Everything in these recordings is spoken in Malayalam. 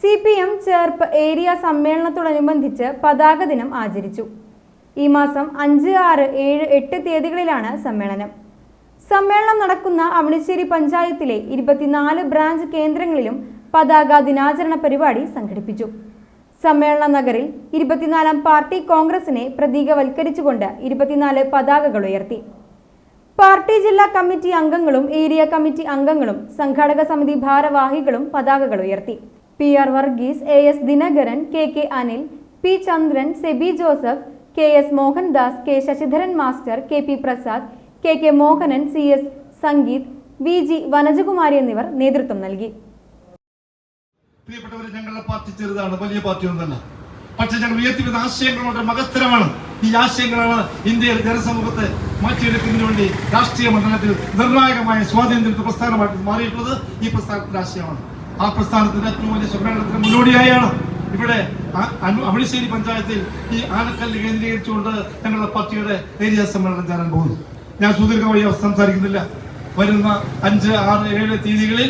CPM ചേർപ്പ് ഏരിയ സമ്മേളനത്തോടനുബന്ധിച്ച് പതാക ദിനം ആചരിച്ചു. ഈ മാസം 5, 6, 7, 8 തീയതികളിലാണ് സമ്മേളനം. സമ്മേളനം നടക്കുന്ന അവണിശ്ശേരി പഞ്ചായത്തിലെ 24 ബ്രാഞ്ച് കേന്ദ്രങ്ങളിലും പതാക ദിനാചരണ പരിപാടി സംഘടിപ്പിച്ചു. സമ്മേളന നഗറിൽ 24ാം പാർട്ടി കോൺഗ്രസിനെ പ്രതീകവൽക്കരിച്ചുകൊണ്ട് 24 പതാകകൾ ഉയർത്തി. പാർട്ടി ജില്ലാ കമ്മിറ്റി അംഗങ്ങളും ഏരിയ കമ്മിറ്റി അംഗങ്ങളും സംഘാടക സമിതി ഭാരവാഹികളും പതാകകൾ ഉയർത്തി. PR Varghese, AS Dinakaran, KK Anil, P Chandran, Sebi Joseph, KS Mohandas, K Sasidharan master, KP Prasad, KK Mohanan, CS Sangeeth, VG Vanajakumari എന്നിവർ നേതൃത്വം നൽകി. പ്രിയപ്പെട്ടവരെ, ഞങ്ങളുടെ പാർട്ടി ചെറുതാണ്, വലിയ പാർട്ടിയൊന്നല്ല. പക്ഷെ ഞങ്ങൾ ഉയർത്തിവരുന്ന ആശയങ്ങളുടെ മഹത്തരമാണ്. ഈ ആശയങ്ങളാണ് ഇന്ത്യയിലെ ജനസമൂഹത്തെ മാറ്റിയെടുക്കുന്നതിന് വേണ്ടി രാഷ്ട്രീയ മണ്ഡലത്തിൽ നിർണായകമായ സ്വാതന്ത്ര്യ പ്രസ്ഥാനമായിട്ട് മാറിയിട്ടുള്ളത്. ഈ പ്രസ്ഥാനത്തിന്റെ ആശയമാണ്. ആ പ്രസ്ഥാനത്തിന്റെ ഏറ്റവും വലിയ സമ്മേളനത്തിന് മുന്നോടിയായാണ് ഇവിടെ അവണിശ്ശേരി പഞ്ചായത്തിൽ ഈ ആനക്കല്ല് കേന്ദ്രീകരിച്ചുകൊണ്ട് ഞങ്ങളുടെ പാർട്ടിയുടെ ഏരിയ സമ്മേളനം ചേരാൻ പോകുന്നു. ഞാൻ സുദീർഘമായി സംസാരിക്കുന്നില്ല. വരുന്ന 5, 6, 7 തീയതികളിൽ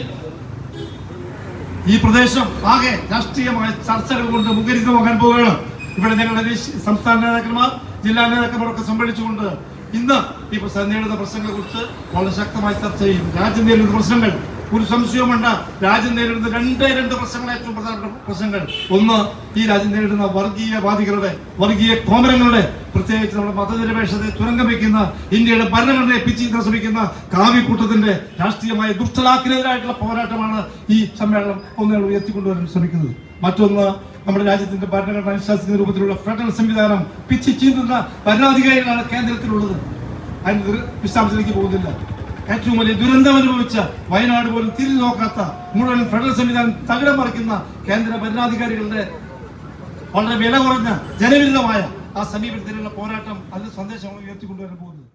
ഈ പ്രദേശം ആകെ രാഷ്ട്രീയമായ ചർച്ചകൾ കൊണ്ട് മുഖരിതമാകാൻ പോവുകയാണ്. ഇവിടെ ഞങ്ങളുടെ സംസ്ഥാന നേതാക്കന്മാർ, ജില്ലാ നേതാക്കന്മാരൊക്കെ സംഭരിച്ചുകൊണ്ട് ഇന്ന് ഈ നേരിടുന്ന പ്രശ്നങ്ങളെ കുറിച്ച് വളരെ ശക്തമായി ചർച്ച ചെയ്യും. രാജ്യം നേരിടുന്ന പ്രശ്നങ്ങൾ ഒരു സംശയവും വേണ്ട. രാജ്യം നേരിടുന്ന രണ്ട് പ്രശ്നങ്ങൾ, ഏറ്റവും പ്രധാനപ്പെട്ട പ്രശ്നങ്ങൾ. ഒന്ന്, ഈ രാജ്യം നേരിടുന്ന വർഗീയവാദികളുടെ, വർഗീയ കോമരങ്ങളുടെ, പ്രത്യേകിച്ച് നമ്മുടെ മതനിരപേക്ഷതയെ തുരങ്കം വയ്ക്കുന്ന, ഇന്ത്യയുടെ ഭരണഘടനയെ പിച്ചിക്കാൻ ശ്രമിക്കുന്ന കാവ്യക്കൂട്ടത്തിന്റെ രാഷ്ട്രീയമായ ദുഷ്ടലാക്കിനെതിരായിട്ടുള്ള പോരാട്ടമാണ് ഈ സമ്മേളനം ഒന്നുകൾ ഉയർത്തിക്കൊണ്ടുവരാൻ ശ്രമിക്കുന്നത്. മറ്റൊന്ന്, നമ്മുടെ രാജ്യത്തിന്റെ ഭരണഘടന അനുശാസിക്കുന്ന രൂപത്തിലുള്ള ഫെഡറൽ സംവിധാനം പിച്ചി ചീന്തുന്ന ഭരണാധികാരികളാണ് കേന്ദ്രത്തിലുള്ളത്. അതിന് വിശദാംശത്തിലേക്ക് പോകുന്നില്ല. ഏറ്റവും വലിയ ദുരന്തം അനുഭവിച്ച വയനാട് പോലും തിരിഞ്ഞു നോക്കാത്ത, മുഴുവൻ ഫെഡറൽ സംവിധാനം തകിടം മറിക്കുന്ന കേന്ദ്ര ഭരണാധികാരികളുടെ വളരെ വില കുറഞ്ഞ ജനവിരുദ്ധമായ ആ സമീപനത്തിലുള്ള പോരാട്ടം, അതിന്റെ സന്ദേശമാണ് ഉയർത്തിക്കൊണ്ടുവരാൻ പോകുന്നത്.